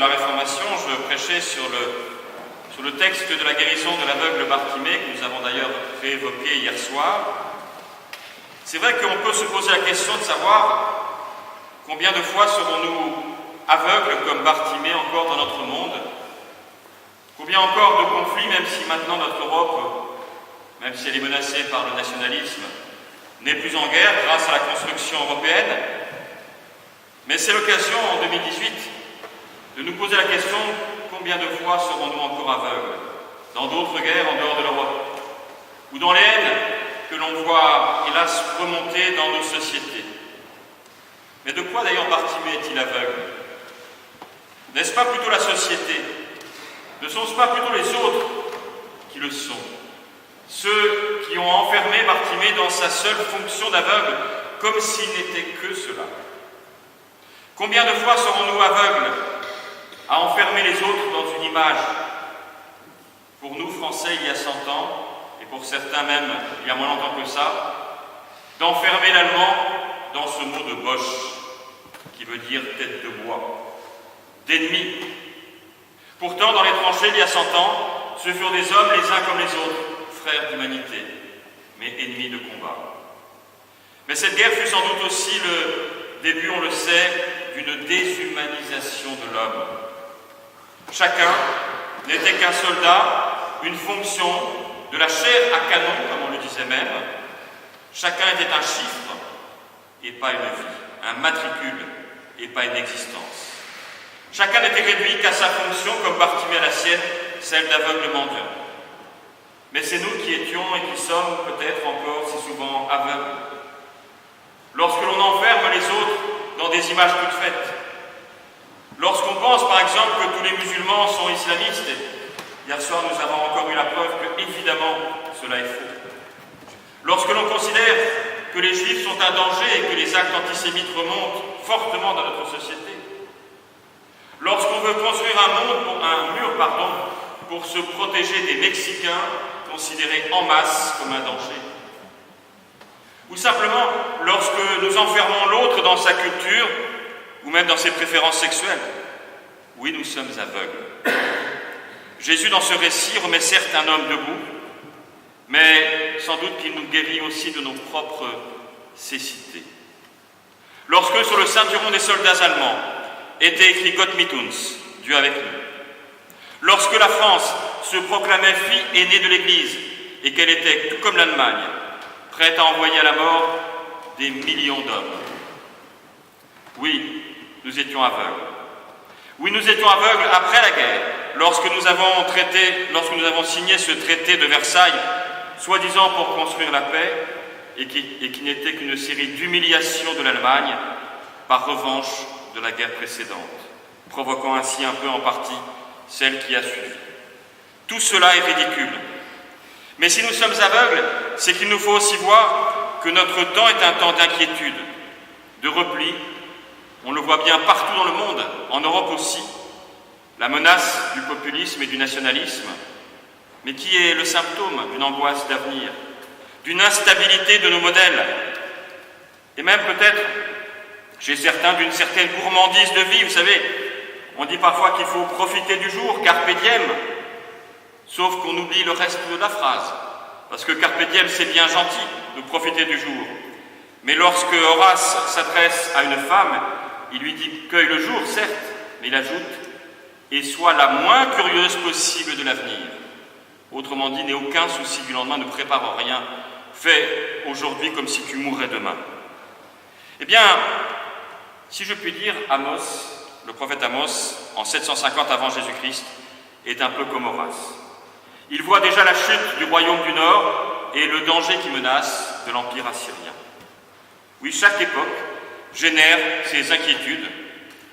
la Réformation, je prêchais sur le texte de la guérison de l'aveugle Bartimée, que nous avons d'ailleurs réévoqué hier soir. C'est vrai qu'on peut se poser la question de savoir combien de fois serons-nous aveugles comme Bartimée encore dans notre monde. Combien encore de conflits, même si maintenant notre Europe, même si elle est menacée par le nationalisme, n'est plus en guerre grâce à la construction européenne. Mais c'est l'occasion en 2018 de nous poser la question combien de fois serons-nous encore aveugles dans d'autres guerres en dehors de l'Europe ou dans les haines que l'on voit hélas remonter dans nos sociétés. Mais de quoi d'ailleurs Bartimée est-il aveugle? N'est-ce pas plutôt la société? Ne sont-ce pas plutôt les autres qui le sont? Ceux qui ont enfermé Bartimée dans sa seule fonction d'aveugle, comme s'il n'était que cela. Combien de fois serons-nous aveugles à enfermer les autres dans une image? Pour nous, Français, il y a 100 ans, et pour certains même il y a moins longtemps que ça, d'enfermer l'allemand dans ce mot de Bosch, qui veut dire tête de bois, d'ennemi. Pourtant, dans les tranchées, il y a 100 ans, ce furent des hommes les uns comme les autres, frères d'humanité, mais ennemis de combat. Mais cette guerre fut sans doute aussi le début, on le sait, d'une déshumanisation de l'homme. Chacun n'était qu'un soldat, une fonction, de la chair à canon, comme on le disait même. Chacun était un chiffre et pas une vie, un matricule et pas une existence. Chacun n'était réduit qu'à sa fonction, comme Bartimée à la sienne, celle d'aveugle mendiant. Mais c'est nous qui étions et qui sommes peut-être encore si souvent aveugles. Lorsque l'on enferme les autres dans des images toutes faites, lorsqu'on pense par exemple que tous les musulmans sont islamistes, hier soir nous avons encore eu la preuve que évidemment cela est faux. Lorsque l'on considère que les juifs sont un danger et que les actes antisémites remontent fortement dans notre société, lorsqu'on veut construire un mur pour se protéger des Mexicains considérés en masse comme un danger, ou simplement lorsque nous enfermons l'autre dans sa culture ou même dans ses préférences sexuelles, oui, nous sommes aveugles. Jésus, dans ce récit, remet certes un homme debout, mais sans doute qu'il nous guérit aussi de nos propres cécités. Lorsque sur le ceinturon des soldats allemands était écrit Gott mit uns, Dieu avec nous, lorsque la France se proclamait fille aînée de l'Église et qu'elle était, tout comme l'Allemagne, prête à envoyer à la mort des millions d'hommes, oui, nous étions aveugles. Oui, nous étions aveugles après la guerre, lorsque nous avons signé ce traité de Versailles, soi-disant pour construire la paix, et qui n'était qu'une série d'humiliations de l'Allemagne par revanche de la guerre précédente, provoquant ainsi un peu en partie celle qui a suivi. Tout cela est ridicule. Mais si nous sommes aveugles, c'est qu'il nous faut aussi voir que notre temps est un temps d'inquiétude, de repli. On le voit bien partout dans le monde, en Europe aussi, la menace du populisme et du nationalisme, mais qui est le symptôme d'une angoisse d'avenir, d'une instabilité de nos modèles, et même peut-être, chez certains, d'une certaine gourmandise de vie. Vous savez, on dit parfois qu'il faut profiter du jour, carpe diem, sauf qu'on oublie le reste de la phrase, parce que carpe diem, c'est bien gentil de profiter du jour. Mais lorsque Horace s'adresse à une femme, il lui dit « cueille le jour, certes », mais il ajoute « et sois la moins curieuse possible de l'avenir ». Autrement dit, n'aie aucun souci du lendemain, ne prépare rien, fais aujourd'hui comme si tu mourrais demain. Eh bien, si je puis dire, Amos, le prophète Amos, en 750 avant Jésus-Christ, est un peu comme Horace. Il voit déjà la chute du royaume du Nord et le danger qui menace de l'Empire assyrien. Oui, chaque époque génère ses inquiétudes.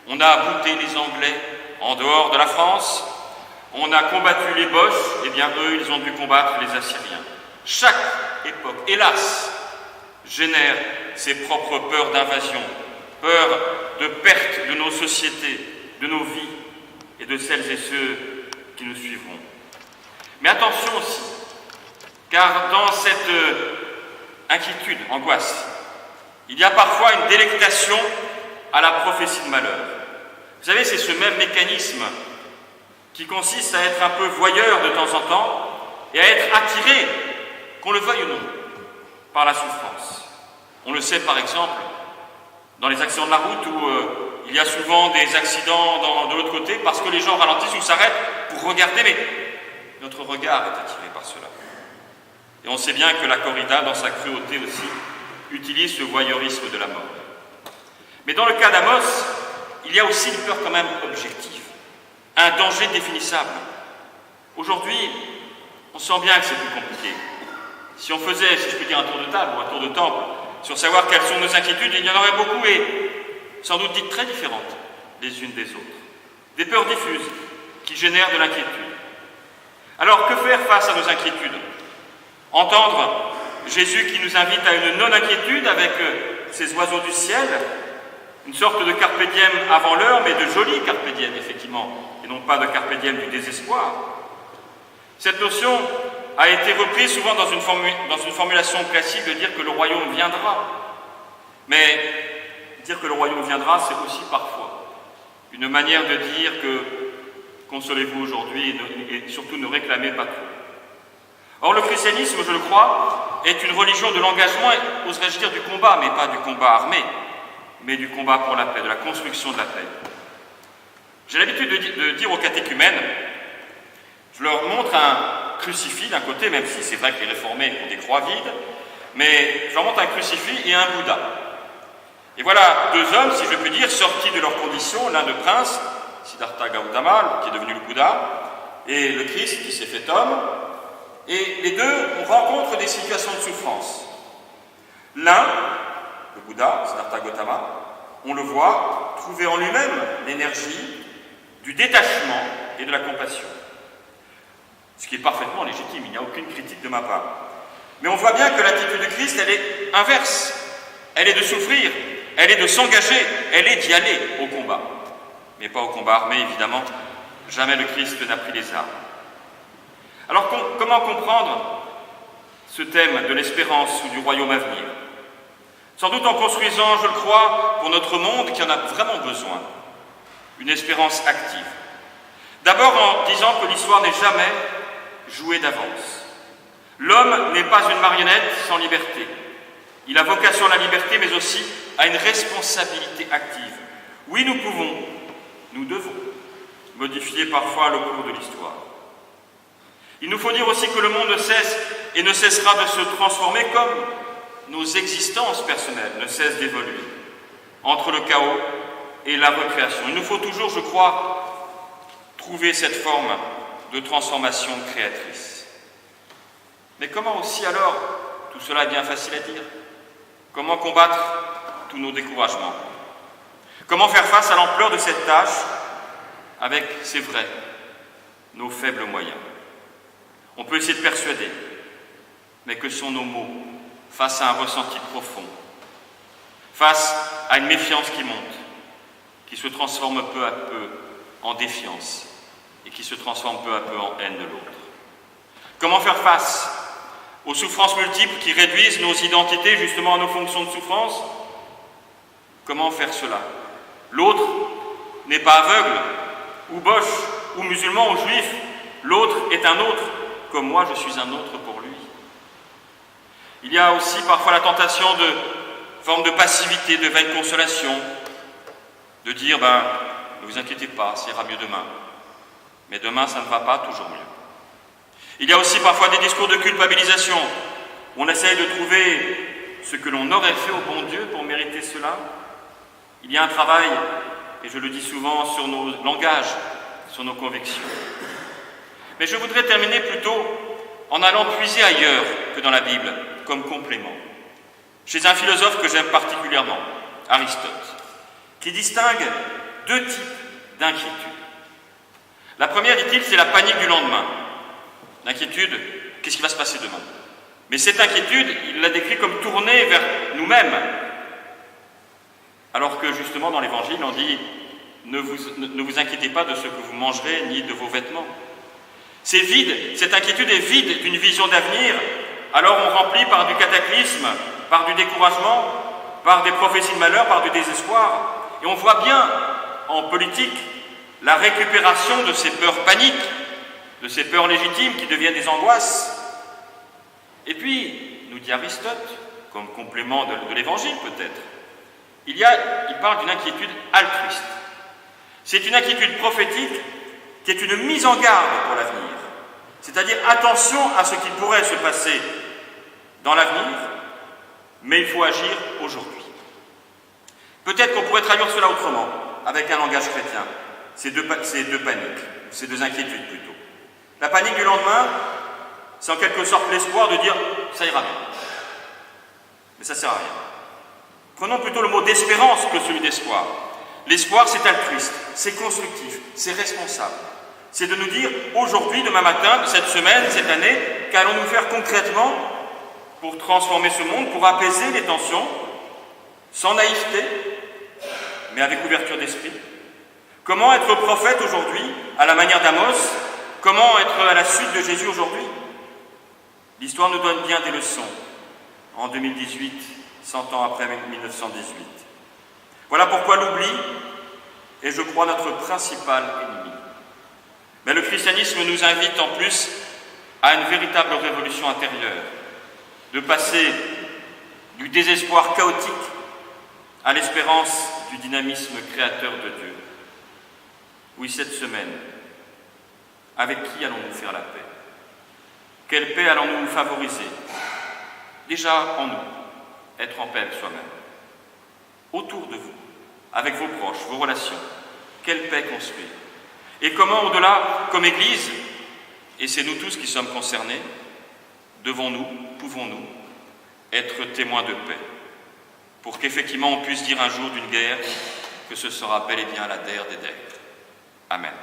On a bouté les Anglais en dehors de la France, on a combattu les Boches, et bien eux, ils ont dû combattre les Assyriens. Chaque époque, hélas, génère ses propres peurs d'invasion, peur de perte de nos sociétés, de nos vies et de celles et ceux qui nous suivront. Mais attention aussi, car dans cette inquiétude, angoisse, il y a parfois une délectation à la prophétie de malheur. Vous savez, c'est ce même mécanisme qui consiste à être un peu voyeur de temps en temps et à être attiré, qu'on le veuille ou non, par la souffrance. On le sait par exemple dans les accidents de la route où il y a souvent des accidents de l'autre côté parce que les gens ralentissent ou s'arrêtent pour regarder, mais notre regard est attiré par cela. Et on sait bien que la corrida, dans sa cruauté aussi, utilise ce voyeurisme de la mort. Mais dans le cas d'Amos, il y a aussi une peur quand même objective, un danger définissable. Aujourd'hui, on sent bien que c'est plus compliqué. Si on faisait, si je peux dire, un tour de table ou un tour de temple sur savoir quelles sont nos inquiétudes, il y en aurait beaucoup et sans doute dites très différentes les unes des autres. Des peurs diffuses qui génèrent de l'inquiétude. Alors que faire face à nos inquiétudes? Entendre Jésus qui nous invite à une non-inquiétude avec ces oiseaux du ciel, une sorte de carpe diem avant l'heure, mais de joli carpe diem, effectivement, et non pas de carpe diem du désespoir. Cette notion a été reprise souvent dans une formulation classique de dire que le royaume viendra. Mais dire que le royaume viendra, c'est aussi parfois une manière de dire que consolez-vous aujourd'hui et surtout ne réclamez pas trop. Or, le christianisme, je le crois, est une religion de l'engagement, et oserais-je dire du combat, mais pas du combat armé, mais du combat pour la paix, de la construction de la paix. J'ai l'habitude de dire aux catéchumènes, je leur montre un crucifix d'un côté, même si c'est vrai que les réformés ont des croix vides, mais je leur montre un crucifix et un Bouddha. Et voilà deux hommes, si je puis dire, sortis de leurs conditions, l'un de prince, Siddhartha Gautama, qui est devenu le Bouddha, et le Christ qui s'est fait homme, et les deux rencontrent des situations de souffrance. L'un, le Bouddha, Siddhartha Gautama, on le voit trouver en lui-même l'énergie du détachement et de la compassion. Ce qui est parfaitement légitime, il n'y a aucune critique de ma part. Mais on voit bien que l'attitude de Christ, elle est inverse. Elle est de souffrir, elle est de s'engager, elle est d'y aller au combat. Mais pas au combat armé, évidemment. Jamais le Christ n'a pris les armes. Alors comment comprendre ce thème de l'espérance ou du royaume à venir? Sans doute en construisant, je le crois, pour notre monde qui en a vraiment besoin, une espérance active. D'abord en disant que l'histoire n'est jamais jouée d'avance. L'homme n'est pas une marionnette sans liberté. Il a vocation à la liberté, mais aussi à une responsabilité active. Oui, nous pouvons, nous devons modifier parfois le cours de l'histoire. Il nous faut dire aussi que le monde ne cesse et ne cessera de se transformer comme nos existences personnelles ne cessent d'évoluer entre le chaos et la recréation. Il nous faut toujours, je crois, trouver cette forme de transformation créatrice. Mais comment aussi alors, tout cela est bien facile à dire, comment combattre tous nos découragements? Comment faire face à l'ampleur de cette tâche avec, c'est vrai, nos faibles moyens? On peut essayer de persuader, mais que sont nos mots face à un ressenti profond, face à une méfiance qui monte, qui se transforme peu à peu en défiance et qui se transforme peu à peu en haine de l'autre? Comment faire face aux souffrances multiples qui réduisent nos identités justement à nos fonctions de souffrance? Comment faire cela? L'autre n'est pas aveugle, ou boche, ou musulman, ou juif. L'autre est un autre, comme moi je suis un autre pour lui. Il y a aussi parfois la tentation de forme de passivité, de vaine consolation, de dire, ne vous inquiétez pas, ça ira mieux demain. Mais demain, ça ne va pas toujours mieux. Il y a aussi parfois des discours de culpabilisation, où on essaye de trouver ce que l'on aurait fait au bon Dieu pour mériter cela. Il y a un travail, et je le dis souvent, sur nos langages, sur nos convictions. Mais je voudrais terminer plutôt en allant puiser ailleurs que dans la Bible, comme complément, chez un philosophe que j'aime particulièrement, Aristote, qui distingue deux types d'inquiétude. La première, dit-il, c'est la panique du lendemain. L'inquiétude, qu'est-ce qui va se passer demain? Mais cette inquiétude, il la décrit comme tournée vers nous-mêmes. Alors que justement dans l'Évangile, on dit ne vous inquiétez pas de ce que vous mangerez, ni de vos vêtements. C'est vide, cette inquiétude est vide d'une vision d'avenir, alors on remplit par du cataclysme, par du découragement, par des prophéties de malheur, par du désespoir. Et on voit bien, en politique la récupération de ces peurs paniques, de ces peurs légitimes qui deviennent des angoisses. Et puis, nous dit Aristote, comme complément de l'Évangile peut-être, il parle d'une inquiétude altruiste. C'est une inquiétude prophétique qui est une mise en garde pour l'avenir. C'est-à-dire attention à ce qui pourrait se passer dans l'avenir, mais il faut agir aujourd'hui. Peut-être qu'on pourrait traduire cela autrement, avec un langage chrétien, ces deux paniques, ces deux inquiétudes plutôt. La panique du lendemain, c'est en quelque sorte l'espoir de dire « ça ira bien ». Mais ça ne sert à rien. Prenons plutôt le mot d'espérance que celui d'espoir. L'espoir, c'est altruiste, c'est constructif, c'est responsable. C'est de nous dire aujourd'hui, demain matin, cette semaine, cette année, qu'allons-nous faire concrètement pour transformer ce monde, pour apaiser les tensions, sans naïveté, mais avec ouverture d'esprit. Comment être prophète aujourd'hui, à la manière d'Amos? Comment être à la suite de Jésus aujourd'hui? L'histoire nous donne bien des leçons. En 2018, 100 ans après 1918. Voilà pourquoi l'oubli est, je crois, notre principal ennemi. Mais le christianisme nous invite en plus à une véritable révolution intérieure, de passer du désespoir chaotique à l'espérance du dynamisme créateur de Dieu. Oui, cette semaine, avec qui allons-nous faire la paix? Quelle paix allons-nous favoriser? Déjà en nous, être en paix avec soi-même. Autour de vous, avec vos proches, vos relations, quelle paix construire? Et comment, au-delà, comme Église, et c'est nous tous qui sommes concernés, devons-nous, pouvons-nous être témoins de paix, pour qu'effectivement on puisse dire un jour d'une guerre que ce sera bel et bien la der des der. Amen.